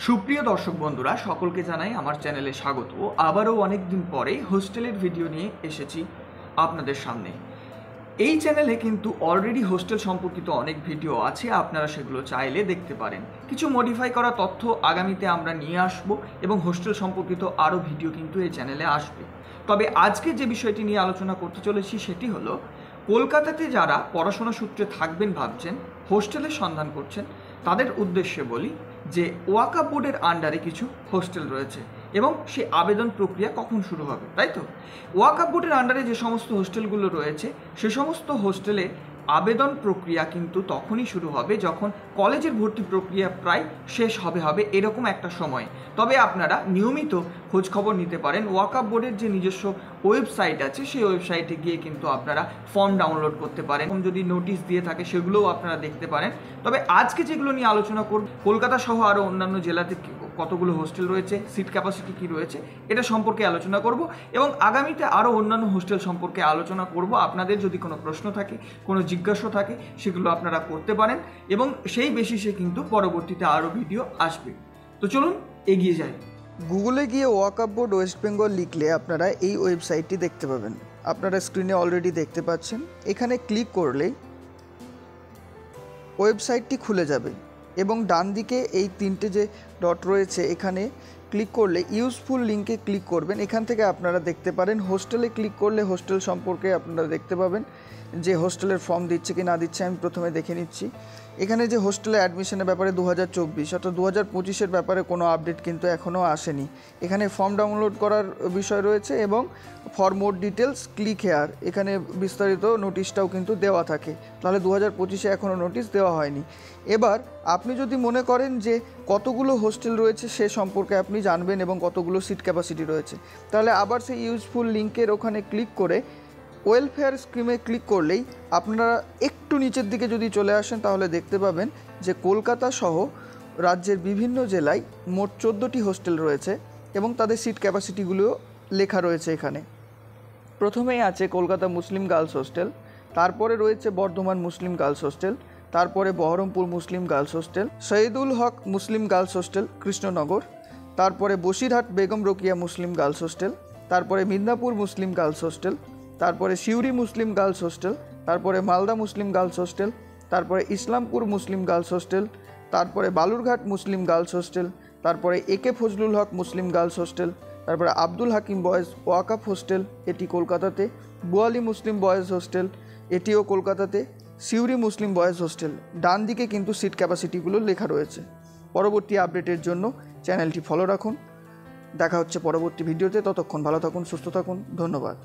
সুপ্রিয় দর্শক বন্ধুরা সকলকে জানাই আমার চ্যানেলে স্বাগত। আবারও অনেক দিন পরে হোস্টেলের ভিডিও নিয়ে এসেছি আপনাদের সামনে। এই চ্যানেলে কিন্তু অলরেডি হোস্টেল সম্পর্কিত অনেক ভিডিও আছে, আপনারা সেগুলো চাইলে দেখতে পারেন। কিছু মডিফাই করা তথ্য আগামীতে আমরা নিয়ে আসব এবং হোস্টেল সম্পর্কিত আরও ভিডিও কিন্তু এই চ্যানেলে আসবে। তবে আজকে যে বিষয়টি নিয়ে আলোচনা করতে চলেছি সেটি হলো কলকাতাতে যারা পড়াশোনা সূত্রে থাকবেন ভাবছেন, হোস্টেলের সন্ধান করছেন, তাদের উদ্দেশ্যে বলি যে ওয়াকফ বোর্ডের আন্ডারে কিছু হোস্টেল রয়েছে এবং সেই আবেদন প্রক্রিয়া কখন শুরু হবে, তাই তো? ওয়াকফ বোর্ডের আন্ডারে যে সমস্ত হোস্টেলগুলো রয়েছে সে সমস্ত হোস্টেলে আবেদন প্রক্রিয়া কিন্তু তখনই শুরু হবে যখন কলেজের ভর্তি প্রক্রিয়া প্রায় শেষ হবে এরকম একটা সময়। তবে আপনারা নিয়মিত খোঁজখবর নিতে পারেন। ওয়াকফ বোর্ডের যে নিজস্ব ওয়েবসাইট আছে সেই ওয়েবসাইটে গিয়ে কিন্তু আপনারা ফর্ম ডাউনলোড করতে পারেন, যদি নোটিশ দিয়ে থাকে সেগুলোও আপনারা দেখতে পারেন। তবে আজকে যেগুলো নিয়ে আলোচনা করব, কলকাতা সহ আরও অন্যান্য জেলাতে কতগুলো হোস্টেল রয়েছে, সিট ক্যাপাসিটি কী রয়েছে, এটা সম্পর্কে আলোচনা করব এবং আগামীতে আরও অন্যান্য হোস্টেল সম্পর্কে আলোচনা করব। আপনাদের যদি কোনো প্রশ্ন থাকে, কোনো জিজ্ঞাসা থাকে, সেগুলো আপনারা করতে পারেন এবং সেই বেসিসে কিন্তু পরবর্তীতে আরও ভিডিও আসবে। তো চলুন এগিয়ে যাই। গুগলে গিয়ে ওয়াকফ বোর্ড ওয়েস্ট বেঙ্গল লিখলে আপনারা এই ওয়েবসাইটটি দেখতে পাবেন। আপনারা স্ক্রিনে অলরেডি দেখতে পাচ্ছেন। এখানে ক্লিক করলেই ওয়েবসাইটটি খুলে যাবে এবং ডান দিকে এই তিনটে যে ডট রয়েছে এখানে ক্লিক করলে ইউজফুল লিঙ্কে ক্লিক করবেন। এখান থেকে আপনারা দেখতে পারেন হোস্টেলে ক্লিক করলে হোস্টেল সম্পর্কে আপনারা দেখতে পাবেন যে হোস্টেলের ফর্ম দিচ্ছে কি না দিচ্ছে। আমি প্রথমে দেখে নিচ্ছি। এখানে যে হোস্টেলে অ্যাডমিশনের ব্যাপারে 2024 অর্থাৎ 2025-এর ব্যাপারে কোনো আপডেট কিন্তু এখনও আসেনি। এখানে ফর্ম ডাউনলোড করার বিষয় রয়েছে এবং for more details click here, এখানে বিস্তারিত নোটিশটাও কিন্তু দেওয়া থাকে। তাহলে 2025-এ এখনও নোটিশ দেওয়া হয়নি। এবার আপনি যদি মনে করেন যে কতগুলো হোস্টেল রয়েছে সে সম্পর্কে আপনি জানবেন এবং কতগুলো সিট ক্যাপাসিটি রয়েছে, তাহলে আবার সেই ইউজফুল লিঙ্কের ওখানে ক্লিক করে ওয়েলফেয়ার স্কিমে ক্লিক করলেই আপনারা একটু নিচের দিকে যদি চলে আসেন তাহলে দেখতে পাবেন যে কলকাতা সহ রাজ্যের বিভিন্ন জেলায় মোট 14টি হোস্টেল রয়েছে এবং তাদের সিট ক্যাপাসিটিগুলোও লেখা রয়েছে এখানে। প্রথমেই আছে কলকাতা মুসলিম গার্লস হোস্টেল, তারপরে রয়েছে বর্ধমান মুসলিম গার্লস হোস্টেল, তারপরে Baharampur Muslim girls hostel, Shahidul Haque Muslim girls hostel Krishnanagar, তারপরে Basirhat Begum Rokeya Muslim girls hostel, তারপরে মিদনাপুর মুসলিম গার্লস হোস্টেল, তারপরে সিউড়ি মুসলিম গার্লস হোস্টেল, তারপরে মালদা মুসলিম গার্লস হোস্টেল, তারপরে ইসলামপুর মুসলিম গার্লস হোস্টেল, তারপরে বালুরঘাট মুসলিম গার্লস হোস্টেল, তারপরে একে ফজলুল হক মুসলিম গার্লস হোস্টেল, তারপরে আব্দুল হাকিম বয়েজ ওয়াকফ হোস্টেল, এটি কলকাতাতে, বোয়ালি মুসলিম বয়েজ হোস্টেল, এটিও কলকাতাতে, সিউড়ি মুসলিম বয়েজ হোস্টেল। ডান দিকে কিন্তু সিট ক্যাপাসিটিগুলো লেখা রয়েছে। পরবর্তী আপডেটের জন্য চ্যানেলটি ফলো রাখুন। দেখা হচ্ছে পরবর্তী ভিডিওতে। ততক্ষণ ভালো থাকুন, সুস্থ থাকুন। ধন্যবাদ।